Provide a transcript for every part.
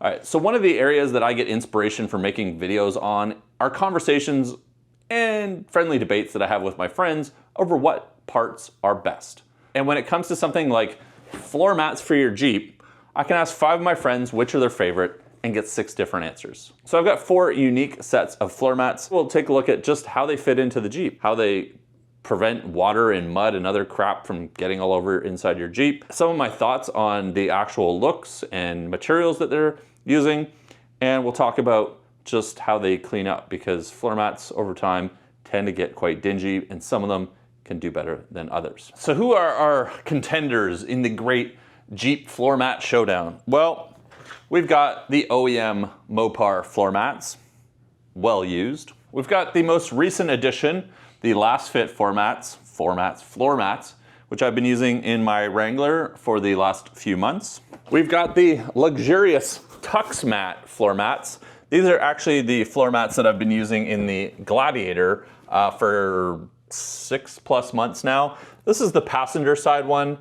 All right, so one of the areas that I get inspiration for making videos on are conversations and friendly debates that I have with my friends over what parts are best. And when it comes to something like floor mats for your Jeep, I can ask 5 of my friends which are their favorite and get 6 different answers. So I've got 4 unique sets of floor mats. We'll take a look at just how they fit into the Jeep, how they prevent water and mud and other crap from getting all over inside your Jeep. Some of my thoughts on the actual looks and materials that they're using. And we'll talk about just how they clean up, because floor mats over time tend to get quite dingy and some of them can do better than others. So who are our contenders in the great Jeep floor mat showdown? Well, we've got the OEM Mopar floor mats, well used. We've got the most recent addition, the Last Fit floor mats, which I've been using in my Wrangler for the last few months. We've got the luxurious TuxMat floor mats. These are actually the floor mats that I've been using in the Gladiator for 6+ months now. This is the passenger side one.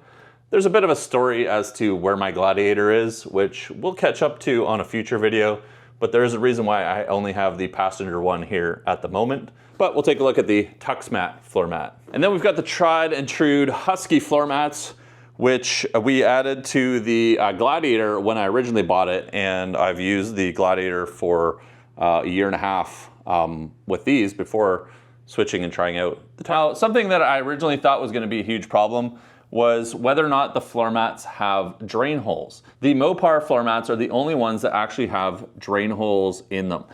There's a bit of a story as to where my Gladiator is, which we'll catch up to on a future video, but there is a reason why I only have the passenger one here at the moment. But we'll take a look at the TuxMat floor mat. And then we've got the tried and true Husky floor mats, which we added to the Gladiator when I originally bought it, and I've used the Gladiator for a year and a half with these before switching and trying out the Now, something that I originally thought was going to be a huge problem was whether or not the floor mats have drain holes. The Mopar floor mats are the only ones that actually have drain holes in them.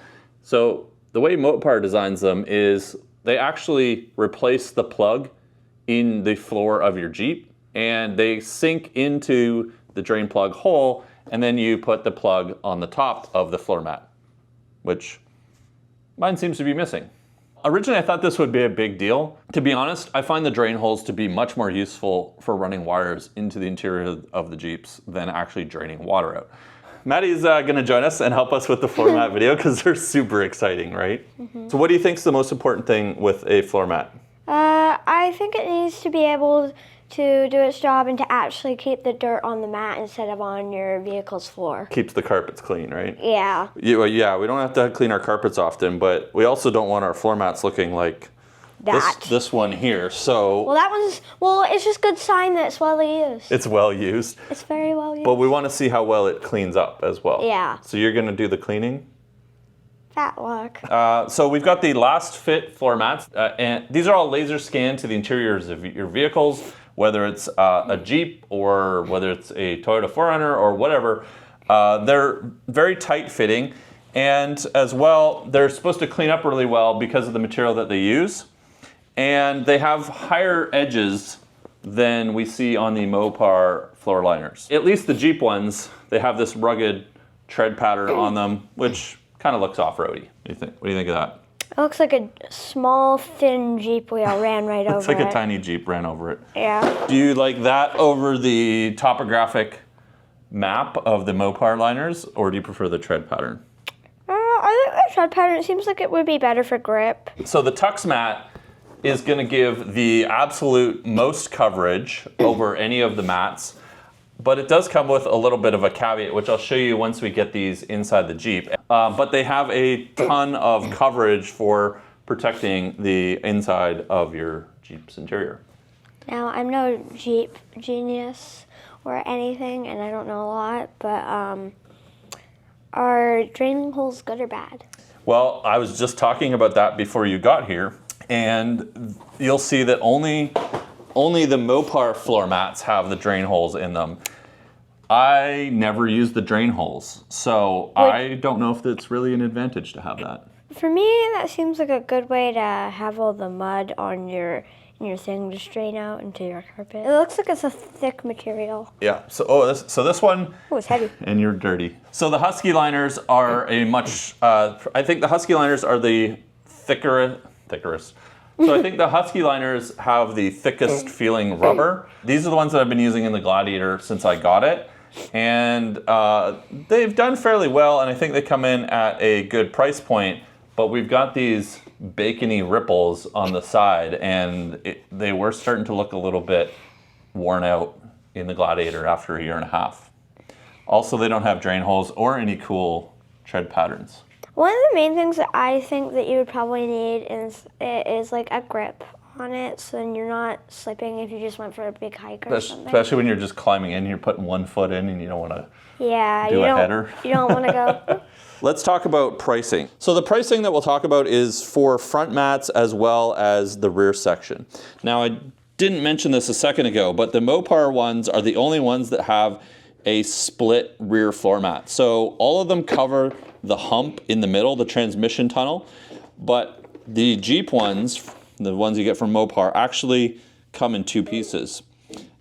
So the way Mopar designs them is they actually replace the plug in the floor of your Jeep, and they sink into the drain plug hole, and then you put the plug on the top of the floor mat, which mine seems to be missing. Originally, I thought this would be a big deal. To be honest, I find the drain holes to be much more useful for running wires into the interior of the Jeeps than actually draining water out. Maddie's gonna join us and help us with the floor mat video because they're super exciting, right? So what do you think is the most important thing with a floor mat? I think it needs to be able to do its job and to actually keep the dirt on the mat instead of on your vehicle's floor. Keeps the carpets clean, right? Yeah. Yeah, we don't have to clean our carpets often, but we also don't want our floor mats looking like this one here. So well, it's just good sign that it's well used. It's well used. It's very well used. But we want to see how well it cleans up as well. Yeah. So you're gonna do the cleaning? Fat luck. So we've got the Last Fit floor mats, and these are all laser scanned to the interiors of your vehicles, whether it's a Jeep or whether it's a Toyota 4Runner or whatever. They're very tight fitting, and as well, they're supposed to clean up really well because of the material that they use. And they have higher edges than we see on the Mopar floor liners. At least the Jeep ones, they have this rugged tread pattern on them, which kind of looks off-roady. What do you think? What do you think of that? It looks like a small, thin Jeep wheel ran right over it. It's like a tiny Jeep ran over it. Yeah. Do you like that over the topographic map of the Mopar liners, or do you prefer the tread pattern? I think the tread pattern, it seems like it would be better for grip. So the TuxMat is going to give the absolute most coverage over any of the mats, but it does come with a little bit of a caveat, which I'll show you once we get these inside the Jeep. But they have a ton of coverage for protecting the inside of your Jeep's interior. Now, I'm no Jeep genius or anything, and I don't know a lot, but are draining holes good or bad? Well, I was just talking about that before you got here, and you'll see that only the Mopar floor mats have the drain holes in them. I never use the drain holes, so I don't know if it's really an advantage to have that. For me, that seems like a good way to have all the mud on your thing just drain out into your carpet. It looks like it's a thick material. Yeah. So this one. Oh, it's heavy. And you're dirty. So the Husky liners are a much. I think the Husky liners are the thickest. So I think the Husky liners have the thickest feeling rubber. These are the ones that I've been using in the Gladiator since I got it. And they've done fairly well, and I think they come in at a good price point. But we've got these bacony ripples on the side, and they were starting to look a little bit worn out in the Gladiator after a year and a half. Also, they don't have drain holes or any cool tread patterns. One of the main things that I think that you would probably need is like a grip on it, so then you're not slipping if you just went for a big hike or something. Especially when you're just climbing in, you're putting one foot in and you don't want to do a header. You don't want to go. Let's talk about pricing. So the pricing that we'll talk about is for front mats as well as the rear section. Now, I didn't mention this a second ago, but the Mopar ones are the only ones that have a split rear floor mat. So all of them cover the hump in the middle, the transmission tunnel, but the Jeep ones, the ones you get from Mopar, actually come in two pieces.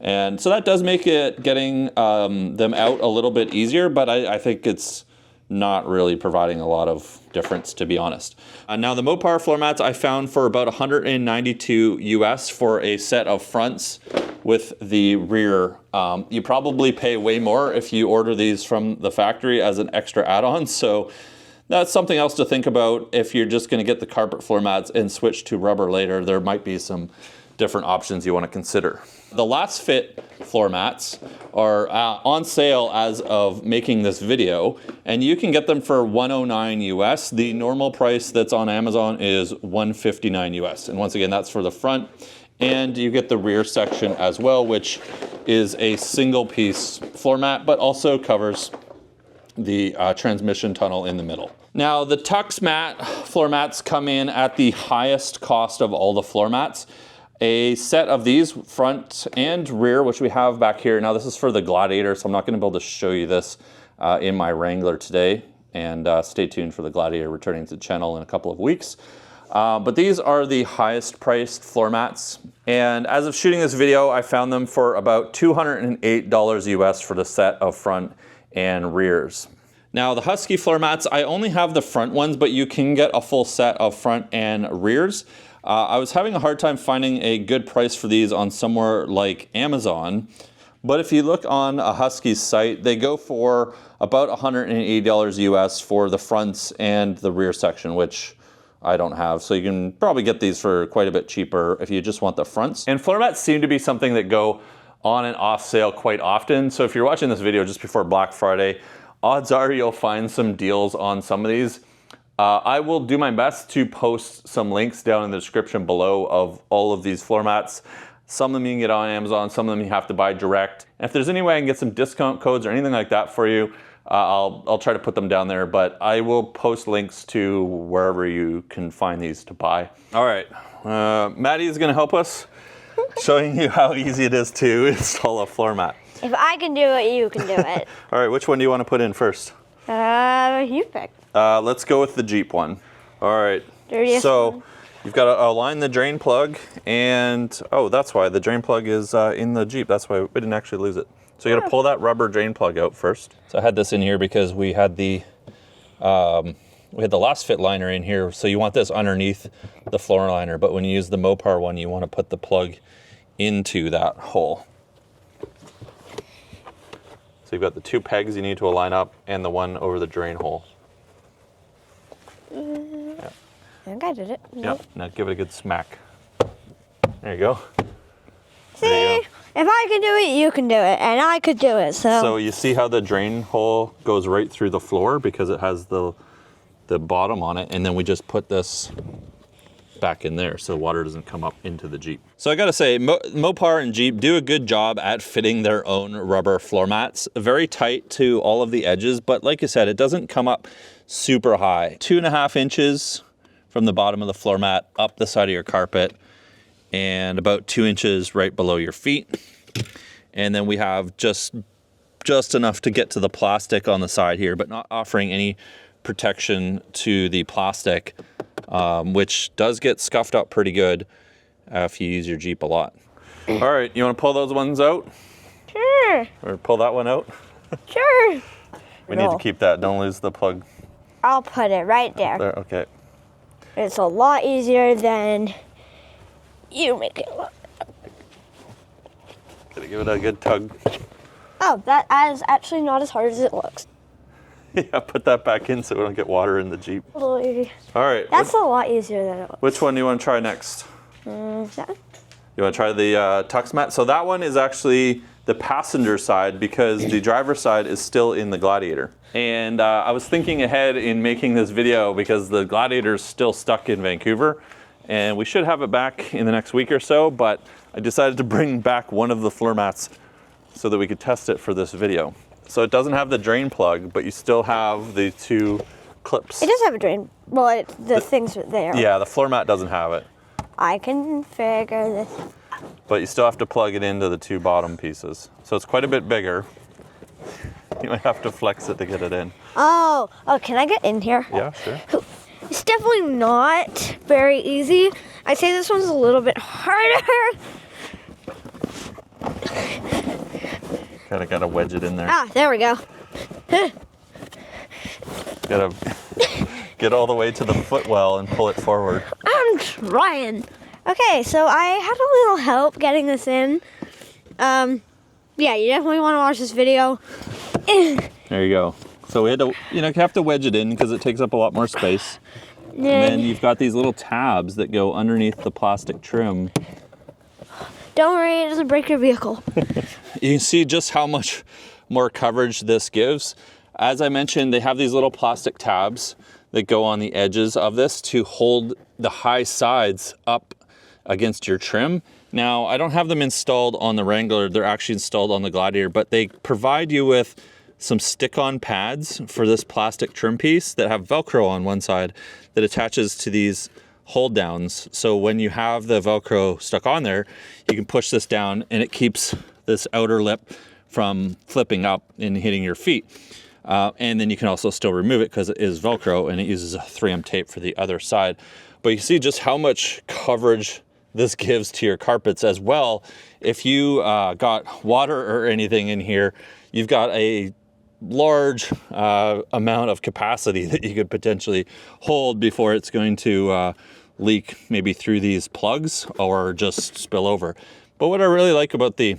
And so that does make it getting them out a little bit easier, but I think it's not really providing a lot of difference, to be honest. Now the Mopar floor mats I found for about $192 US for a set of fronts with the rear. You probably pay way more if you order these from the factory as an extra add-on, so that's something else to think about. If you're just going to get the carpet floor mats and switch to rubber later, there might be some different options you want to consider. The Last Fit floor mats are on sale as of making this video, and you can get them for $109 US. The normal price that's on Amazon is $159 US. And once again, that's for the front, and you get the rear section as well, which is a single piece floor mat, but also covers the transmission tunnel in the middle. Now the TuxMat floor mats come in at the highest cost of all the floor mats. A set of these, front and rear, which we have back here. Now this is for the Gladiator, so I'm not going to be able to show you this in my Wrangler today. And stay tuned for the Gladiator returning to the channel in a couple of weeks. But these are the highest priced floor mats. And as of shooting this video, I found them for about $208 US for the set of front and rears. Now the Husky floor mats, I only have the front ones, but you can get a full set of front and rears. I was having a hard time finding a good price for these on somewhere like Amazon, but if you look on a Husky's site, they go for about $180 US for the fronts and the rear section, which I don't have. So you can probably get these for quite a bit cheaper if you just want the fronts. And floor mats seem to be something that go on and off sale quite often. So if you're watching this video just before Black Friday, odds are you'll find some deals on some of these. I will do my best to post some links down in the description below of all of these floor mats. Some of them you can get on Amazon, some of them you have to buy direct. And if there's any way I can get some discount codes or anything like that for you, I'll try to put them down there, but I will post links to wherever you can find these to buy. All right, Maddie is gonna help us, showing you how easy it is to install a floor mat. If I can do it, you can do it. All right, which one do you want to put in first? You pick. Let's go with the Jeep one. All right. Dirtiest so one. You've got to align the drain plug, and oh, that's why the drain plug is in the Jeep. That's why we didn't actually lose it. So you got to pull that rubber drain plug out first. So I had this in here because we had the Last Fit liner in here. So you want this underneath the floor liner, but when you use the Mopar one, you want to put the plug into that hole. So you've got the two pegs you need to align up and the one over the drain hole. I think I did it. Yep, now give it a good smack. There you go. See, if I can do it, you can do it, and I could do it, so. So you see how the drain hole goes right through the floor because it has the bottom on it, and then we just put this back in there so water doesn't come up into the Jeep. So I gotta say, Mopar and Jeep do a good job at fitting their own rubber floor mats. Very tight to all of the edges, but like I said, it doesn't come up super high. 2.5 inches from the bottom of the floor mat up the side of your carpet, and about 2 inches right below your feet. And then we have just enough to get to the plastic on the side here, but not offering any protection to the plastic, which does get scuffed up pretty good if you use your Jeep a lot. All right, you want to pull those ones out? Sure. Or pull that one out? Sure. We need to keep that, don't lose the plug. I'll put it right there. There, okay. It's a lot easier than you make it look. Gotta give it a good tug. Oh, that is actually not as hard as it looks. Yeah, put that back in so we don't get water in the Jeep. All right. That's a lot easier than it looks. Which one do you want to try next? That? You want to try the TuxMat? So that one is actually the passenger side because the driver's side is still in the Gladiator. And I was thinking ahead in making this video because the Gladiator is still stuck in Vancouver, and we should have it back in the next week or so, but I decided to bring back one of the floor mats so that we could test it for this video. So it doesn't have the drain plug, but you still have the 2 clips. It does have a drain. Well, the things are there. Yeah, the floor mat doesn't have it. I can figure this. But you still have to plug it into the 2 bottom pieces. So it's quite a bit bigger. You might have to flex it to get it in. Oh, can I get in here? Yeah, sure. It's definitely not very easy. I'd say this one's a little bit harder. Gotta wedge it in there. Ah, there we go. Gotta get all the way to the footwell and pull it forward. I'm trying. Okay, so I had a little help getting this in. Yeah, you definitely want to watch this video. There you go. So we had to, you have to wedge it in because it takes up a lot more space. And then you've got these little tabs that go underneath the plastic trim. Don't worry, it doesn't break your vehicle. You can see just how much more coverage this gives. As I mentioned, they have these little plastic tabs that go on the edges of this to hold the high sides up against your trim. Now, I don't have them installed on the Wrangler, they're actually installed on the Gladiator, but they provide you with some stick-on pads for this plastic trim piece that have Velcro on one side that attaches to these hold downs. So when you have the Velcro stuck on there, you can push this down and it keeps this outer lip from flipping up and hitting your feet. And then you can also still remove it because it is Velcro and it uses a 3M tape for the other side. But you see just how much coverage this gives to your carpets as well. If you got water or anything in here, you've got a large amount of capacity that you could potentially hold before it's going to leak maybe through these plugs or just spill over. But what I really like about the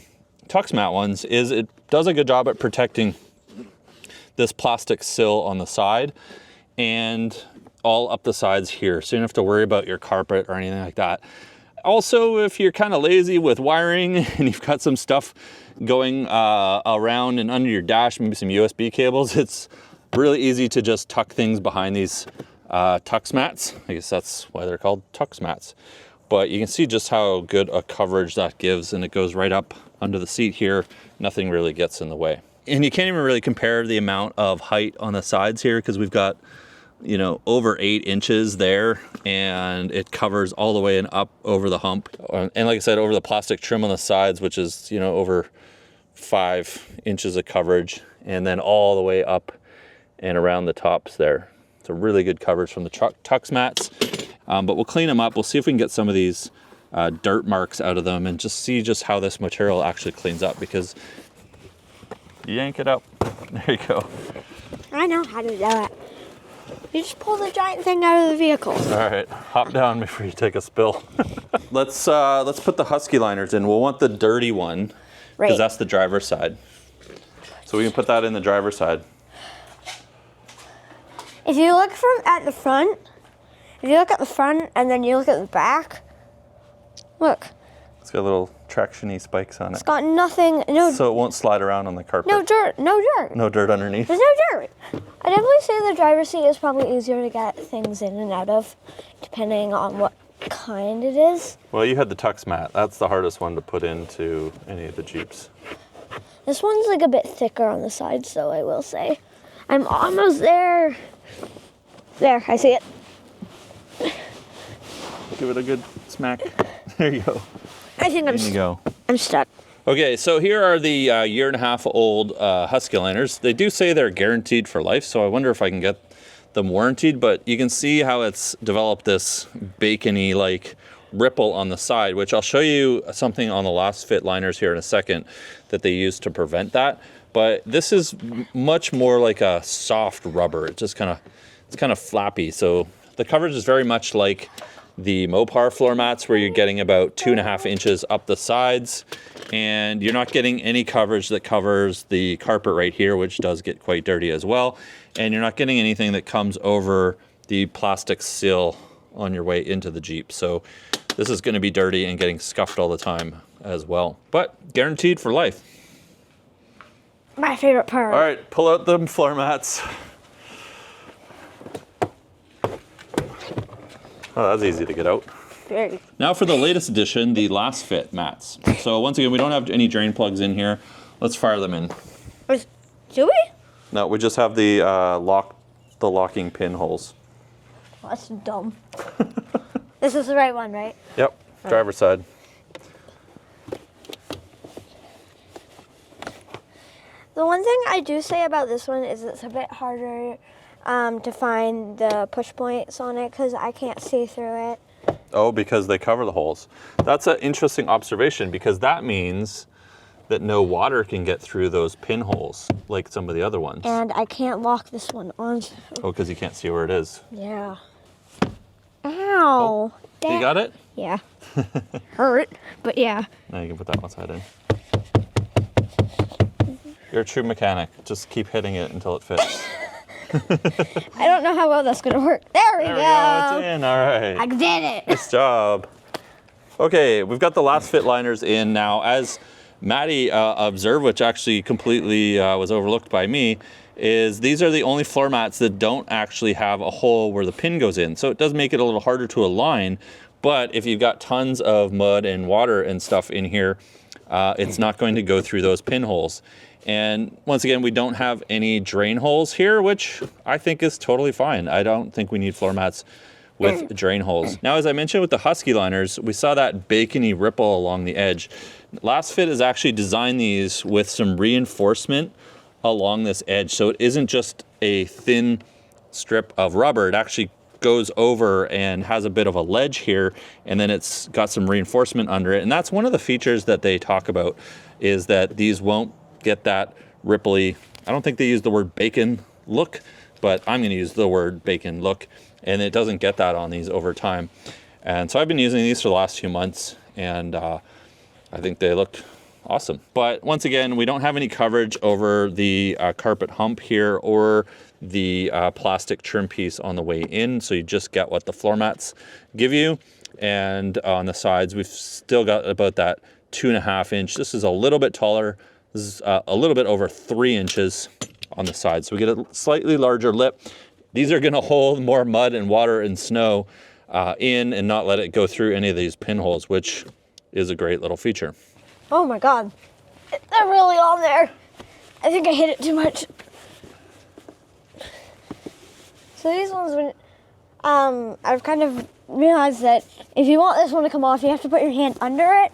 TuxMat ones is it does a good job at protecting this plastic sill on the side and all up the sides here, so you don't have to worry about your carpet or anything like that. Also, if you're kind of lazy with wiring and you've got some stuff going around and under your dash, maybe some USB cables, it's really easy to just tuck things behind these TuxMats. I guess that's why they're called TuxMats. But you can see just how good a coverage that gives, and it goes right up under the seat here. Nothing really gets in the way. And you can't even really compare the amount of height on the sides here because we've got, over 8 inches there, and it covers all the way and up over the hump. And like I said, over the plastic trim on the sides, which is, over 5 inches of coverage, and then all the way up and around the tops there. It's a really good coverage from the TuxMats. But we'll clean them up. We'll see if we can get some of these dirt marks out of them and just see just how this material actually cleans up, because you yank it up. There you go. I know how to do that. You just pull the giant thing out of the vehicle. All right, hop down before you take a spill. Let's put the Husky liners in. We'll want the dirty one because that's the driver's side. So we can put that in the driver's side. If you look at the front and then you look at the back, look. It's got little traction-y spikes on it. It's got nothing, so it won't slide around on the carpet. No dirt. No dirt underneath. There's no dirt. I definitely say the driver's seat is probably easier to get things in and out of, depending on what kind it is. Well, you had the TuxMat. That's the hardest one to put into any of the Jeeps. This one's like a bit thicker on the sides, though, I will say. I'm almost there. There, I see it. Give it a good smack. There you go. I think I'm stuck. Okay, so here are the 1.5-year-old Husky liners. They do say they're guaranteed for life, so I wonder if I can get them warranted, but you can see how it's developed this bacony like ripple on the side, which I'll show you something on the Last Fit liners here in a second that they use to prevent that. But this is much more like a soft rubber. It's kind of flappy. So the coverage is very much like the Mopar floor mats, where you're getting about 2.5 inches up the sides, and you're not getting any coverage that covers the carpet right here, which does get quite dirty as well. And you're not getting anything that comes over the plastic sill on your way into the Jeep. So this is going to be dirty and getting scuffed all the time as well, but guaranteed for life. My favorite part. All right, pull out the floor mats. Oh, that's easy to get out. Very. Now for the latest addition, the last fit mats. So once again, we don't have any drain plugs in here. Let's fire them in. Do we? No, we just have the locking pinholes. Well, that's dumb. This is the right one, right? Yep, driver's side. The one thing I do say about this one is it's a bit harder to find the push points on it because I can't see through it. Oh, because they cover the holes. That's an interesting observation because that means that no water can get through those pinholes like some of the other ones. And I can't lock this one on. Oh, because you can't see where it is. Yeah. Ow. You got it? Yeah. Hurt, but yeah. Now you can put that one side in. You're a true mechanic. Just keep hitting it until it fits. I don't know how well that's going to work. There we go. It's in. All right. I did it. Nice job. Okay, we've got the last fit liners in now. As Maddie observed, which actually completely was overlooked by me, is these are the only floor mats that don't actually have a hole where the pin goes in. So it does make it a little harder to align, but if you've got tons of mud and water and stuff in here, it's not going to go through those pinholes. And once again, we don't have any drain holes here, which I think is totally fine. I don't think we need floor mats with drain holes. Now, as I mentioned with the Husky liners, we saw that bacony ripple along the edge. Last Fit has actually designed these with some reinforcement along this edge. So it isn't just a thin strip of rubber. It actually goes over and has a bit of a ledge here, and then it's got some reinforcement under it. And that's one of the features that they talk about, is that these won't get that ripply, I don't think they use the word bacon look, but I'm gonna use the word bacon look, and it doesn't get that on these over time. And so I've been using these for the last few months, and I think they look awesome. But once again, we don't have any coverage over the carpet hump here or the plastic trim piece on the way in, so you just get what the floor mats give you. And on the sides, we've still got about that 2.5 inch. This is a little bit taller. This is a little bit over 3 inches on the side. So we get a slightly larger lip. These are gonna hold more mud and water and snow in and not let it go through any of these pinholes, which is a great little feature. Oh my God. They're really on there. I think I hit it too much. So these ones, I've kind of realized that if you want this one to come off, you have to put your hand under it.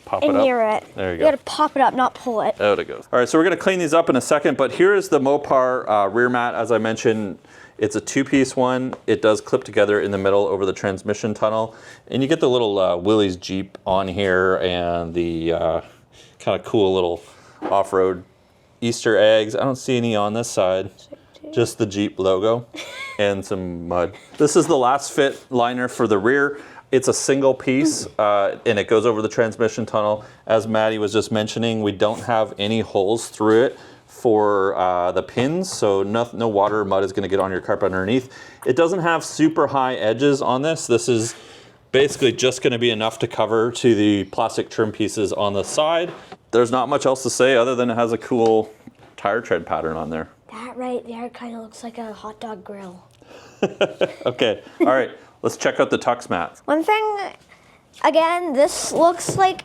Pop and it up. near it. There you You go. gotta pop it up, not pull it. Out it goes. All right, so we're gonna clean these up in a second, but here is the Mopar rear mat. As I mentioned, it's a 2-piece one. It does clip together in the middle over the transmission tunnel. And you get the little Willys Jeep on here and the kind of cool little off-road Easter eggs. I don't see any on this side, just the Jeep logo and some mud. This is the Last Fit liner for the rear. It's a single piece and it goes over the transmission tunnel. As Maddie was just mentioning, we don't have any holes through it for the pins, so no water or mud is gonna get on your carpet underneath. It doesn't have super high edges on this. This is basically just gonna be enough to cover to the plastic trim pieces on the side. There's not much else to say other than it has a cool tire tread pattern on there. That right there kind of looks like a hot dog grill. Okay, all right. Let's check out the Tux mats. One thing, again, this looks like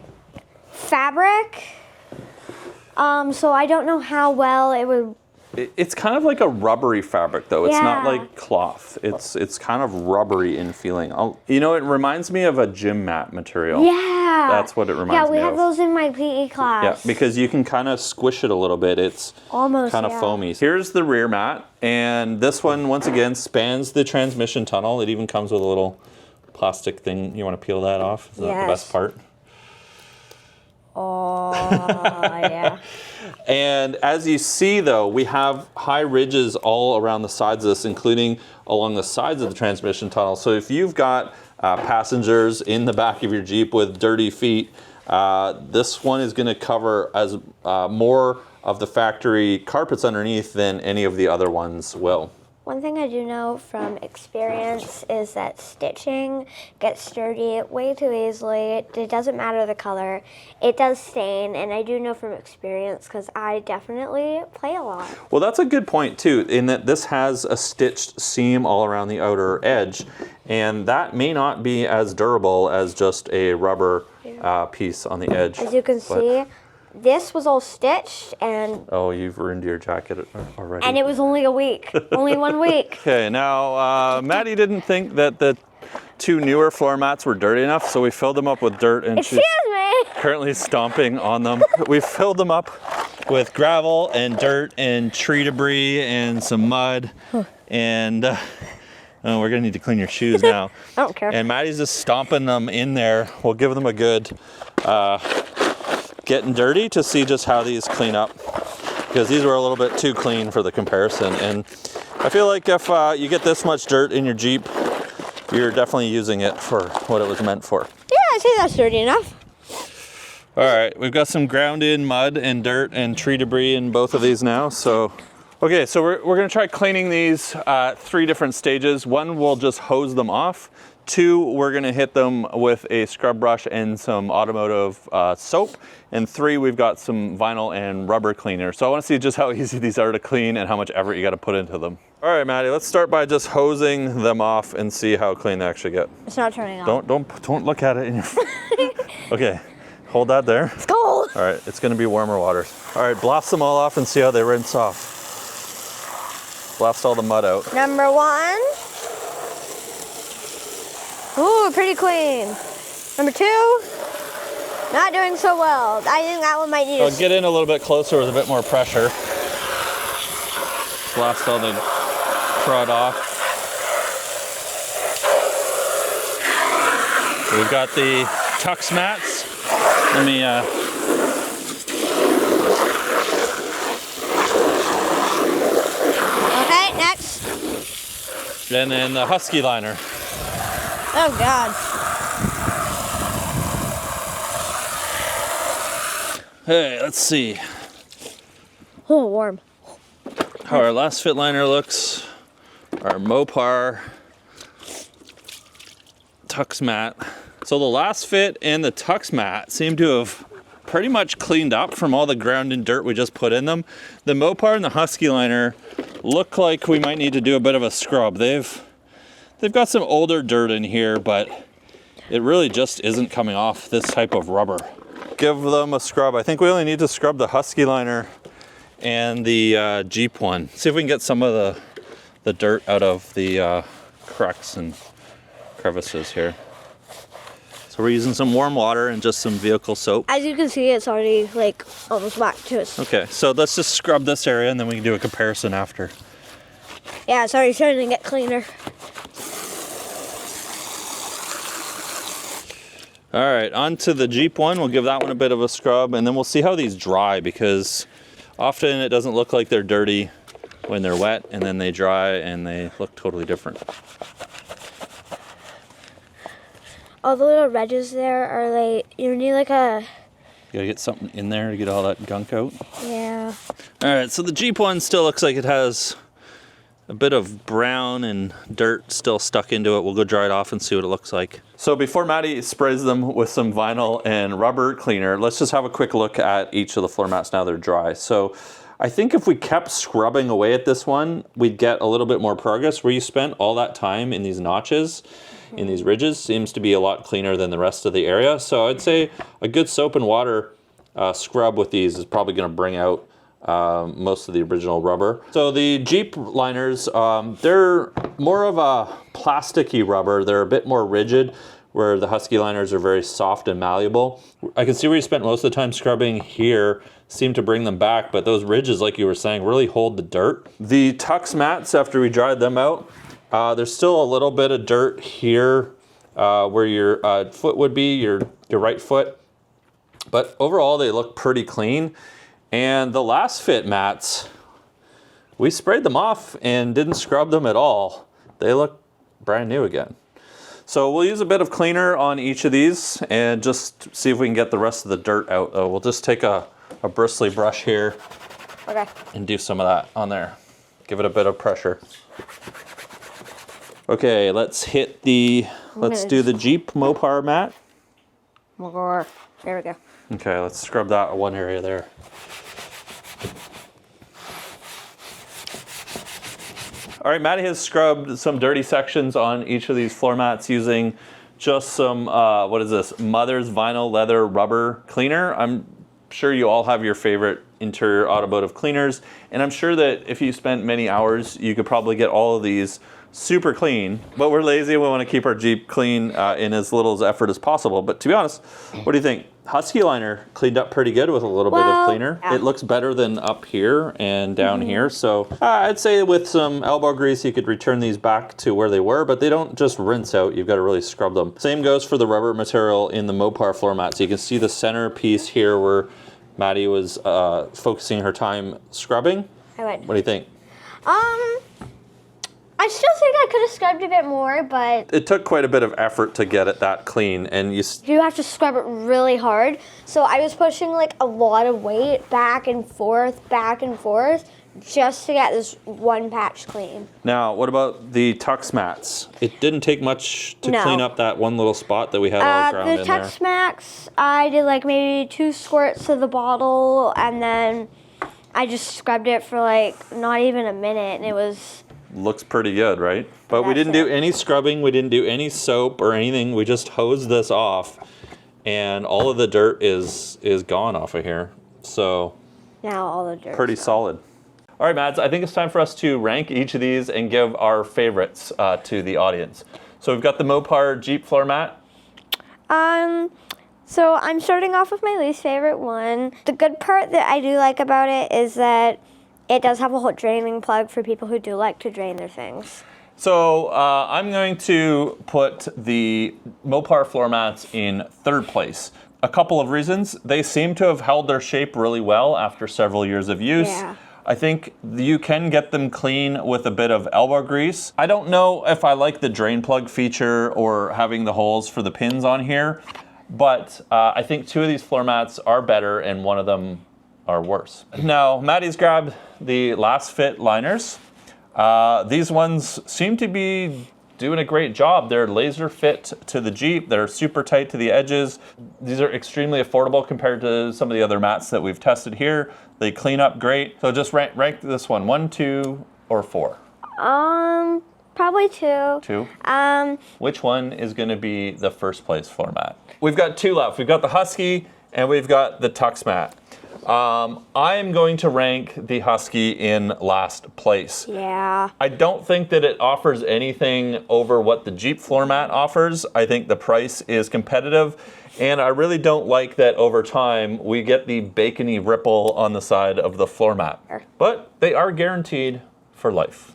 fabric. So I don't know how well it would. It's kind of like a rubbery fabric, though. It's not Yeah. like cloth. It's kind of rubbery in feeling. You know, it reminds me of a gym mat material. Yeah. That's what it reminds me Yeah, of. we have those in my PE class. Yeah, because you can kind of squish it a little bit. It's Almost, kind of yeah. foamy. Here's the rear mat, and this one, once again, spans the transmission tunnel. It even comes with a little plastic thing. You want to peel that off? Isn't that the best Yes. part? Oh, yeah. And as you see, though, we have high ridges all around the sides of this, including along the sides of the transmission tunnel. So if you've got passengers in the back of your Jeep with dirty feet, this one is going to cover as more of the factory carpets underneath than any of the other ones will. One thing I do know from experience is that stitching gets dirty way too easily. It doesn't matter the color. It does stain, and I do know from experience because I definitely play a lot. Well, that's a good point too, in that this has a stitched seam all around the outer edge, and that may not be as durable as just a rubber piece on the edge. As you can see, this was all stitched, and oh, you've ruined your jacket already. and it was only a week, only 1 week. Okay, now Maddie didn't think that the 2 newer floor mats were dirty enough, so we filled them up with dirt, and she's Excuse me. currently stomping on them. We filled them up with gravel and dirt and tree debris and some mud, and oh, we're gonna need to clean your shoes now. I don't care. And Maddie's just stomping them in there. We'll give them a good getting dirty to see just how these clean up, because these were a little bit too clean for the comparison. And I feel like if you get this much dirt in your Jeep, you're definitely using it for what it was meant for. Yeah, I'd say that's dirty enough. All right, we've got some ground in mud and dirt and tree debris in both of these now. So, okay, so we're gonna try cleaning these 3 different stages. 1, we'll just hose them off. 2, we're gonna hit them with a scrub brush and some automotive soap. And 3, we've got some vinyl and rubber cleaner. So I wanna see just how easy these are to clean and how much effort you gotta put into them. All right, Maddie, let's start by just hosing them off and see how clean they actually get. It's not turning on. Don't look at it in your Okay, hold that there. It's cold. All right, it's gonna be warmer waters. All right, blast them all off and see how they rinse off. Blast all the mud out. Number 1. Ooh, pretty clean. Number 2, not doing so well. I think that one might need So get in a little bit closer with a bit more pressure. Blast all the crud off. We've got the Tux mats. Let me Okay, next. and then the Husky liner. Oh God. Hey, let's see Oh, warm. how our last fit liner looks. Our Mopar Tux mat. So the last fit and the Tux mat seem to have pretty much cleaned up from all the ground and dirt we just put in them. The Mopar and the Husky liner look like we might need to do a bit of a scrub. They've got some older dirt in here, but it really just isn't coming off this type of rubber. Give them a scrub. I think we only need to scrub the Husky liner and the Jeep one. See if we can get some of the dirt out of the cracks and crevices here. So we're using some warm water and just some vehicle soap. As you can see, it's already like almost back to its. Okay, so let's just scrub this area and then we can do a comparison after. Yeah, it's already starting to get cleaner. All right, on to the Jeep one. We'll give that one a bit of a scrub and then we'll see how these dry, because often it doesn't look like they're dirty when they're wet, and then they dry and they look totally different. All the little ridges there are like, you need like a, You gotta get something in there to get all that gunk out. yeah. All right, so the Jeep one still looks like it has a bit of brown and dirt still stuck into it. We'll go dry it off and see what it looks like. So before Maddie sprays them with some vinyl and rubber cleaner, let's just have a quick look at each of the floor mats now they're dry. So I think if we kept scrubbing away at this one, we'd get a little bit more progress. Where you spent all that time in these notches, in these ridges, seems to be a lot cleaner than the rest of the area. So I'd say a good soap and water scrub with these is probably gonna bring out most of the original rubber. So the Jeep liners, they're more of a plasticky rubber. They're a bit more rigid, where the Husky liners are very soft and malleable. I can see where you spent most of the time scrubbing here, seem to bring them back, but those ridges, like you were saying, really hold the dirt. The Tux mats, after we dried them out, there's still a little bit of dirt here where your foot would be, your right foot. But overall, they look pretty clean. And the last fit mats, we sprayed them off and didn't scrub them at all. They look brand new again. So we'll use a bit of cleaner on each of these and just see if we can get the rest of the dirt out. We'll just take a bristly brush here Okay. and do some of that on there. Give it a bit of pressure. Okay, let's hit the, let's do the Jeep Mopar mat. There we go. Okay, let's scrub that one area there. All right, Maddie has scrubbed some dirty sections on each of these floor mats using just some, what is this, Mother's Vinyl Leather Rubber Cleaner. I'm sure you all have your favorite interior automotive cleaners, and I'm sure that if you spent many hours, you could probably get all of these super clean, but we're lazy. We want to keep our Jeep clean in as little effort as possible. But to be honest, what do you think? Husky liner cleaned up pretty good with a little bit of cleaner. Yeah. It looks better than up here and down here. So I'd say with some elbow grease, you could return these back to where they were, but they don't just rinse out. You've got to really scrub them. Same goes for the rubber material in the Mopar floor mat. So you can see the center piece here where Maddie was focusing her time scrubbing. What do you think? I still think I could have scrubbed a bit more, but It took quite a bit of effort to get it that clean, and you have to scrub it really hard. So I was pushing like a lot of weight back and forth, just to get this one patch clean. Now, what about the Tux mats? It didn't take much to No. clean up that one little spot that we had all ground The in there. Tux Max, I did like maybe 2 squirts of the bottle, and then I just scrubbed it for like not even a minute, and it was... Looks pretty good, right? But we That's didn't do it. any scrubbing. We didn't do any soap or anything. We just hosed this off, and all of the dirt is gone off of here. So Now all the dirt. pretty solid. All right, Mads, I think it's time for us to rank each of these and give our favorites to the audience. So we've got the Mopar Jeep floor mat. So I'm starting off with my least favorite one. The good part that I do like about it is that it does have a whole draining plug for people who do like to drain their things. So I'm going to put the Mopar floor mats in third place. A couple of reasons. They seem to have held their shape really well after several years of use. Yeah. I think you can get them clean with a bit of elbow grease. I don't know if I like the drain plug feature or having the holes for the pins on here, but I think 2 of these floor mats are better and one of them are worse. Now, Maddie's grabbed the Last Fit liners. These ones seem to be doing a great job. They're laser fit to the Jeep. They're super tight to the edges. These are extremely affordable compared to some of the other mats that we've tested here. They clean up great. So just rank this one, 1, 2, or 4. Probably 2. 2. Which one is going to be the first place floor mat? We've got 2 left. We've got the Husky and we've got the Tux mat. I am going to rank the Husky in last place. Yeah. I don't think that it offers anything over what the Jeep floor mat offers. I think the price is competitive, and I really don't like that over time we get the bacony ripple on the side of the floor mat. But they are guaranteed for life.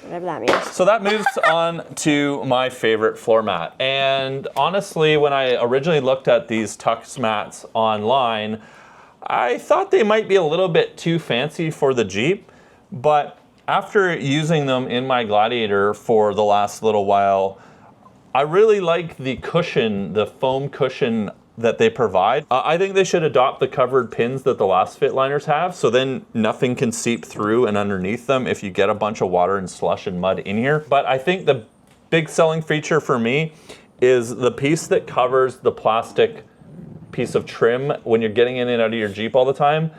Whatever that means. So that moves on to my favorite floor mat. And honestly, when I originally looked at these Tux mats online, I thought they might be a little bit too fancy for the Jeep, but after using them in my Gladiator for the last little while, I really like the cushion, the foam cushion that they provide. I think they should adopt the covered pins that the Last Fit liners have, so then nothing can seep through and underneath them if you get a bunch of water and slush and mud in here. But I think the big selling feature for me is the piece that covers the plastic piece of trim when you're getting in and out of your Jeep all the time.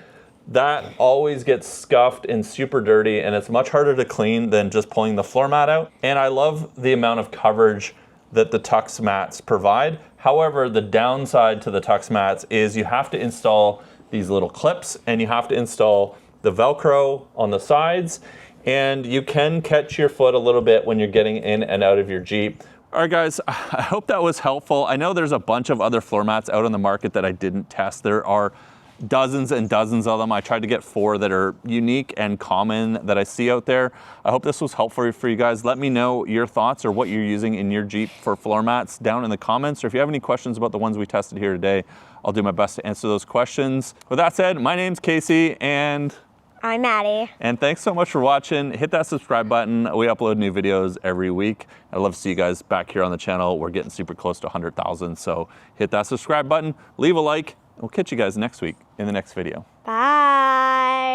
That always gets scuffed and super dirty, and it's much harder to clean than just pulling the floor mat out. And I love the amount of coverage that the Tux mats provide. However, the downside to the Tux mats is you have to install these little clips, and you have to install the Velcro on the sides, and you can catch your foot a little bit when you're getting in and out of your Jeep. All right, guys, I hope that was helpful. I know there's a bunch of other floor mats out on the market that I didn't test. There are dozens and dozens of them. I tried to get 4 that are unique and common that I see out there. I hope this was helpful for you guys. Let me know your thoughts or what you're using in your Jeep for floor mats down in the comments. Or if you have any questions about the ones we tested here today, I'll do my best to answer those questions. With that said, my name's Casey, and I'm Maddie. And thanks so much for watching. Hit that subscribe button. We upload new videos every week. I'd love to see you guys back here on the channel. We're getting super close to 100,000, so hit that subscribe button, leave a like, and we'll catch you guys next week in the next video. Bye.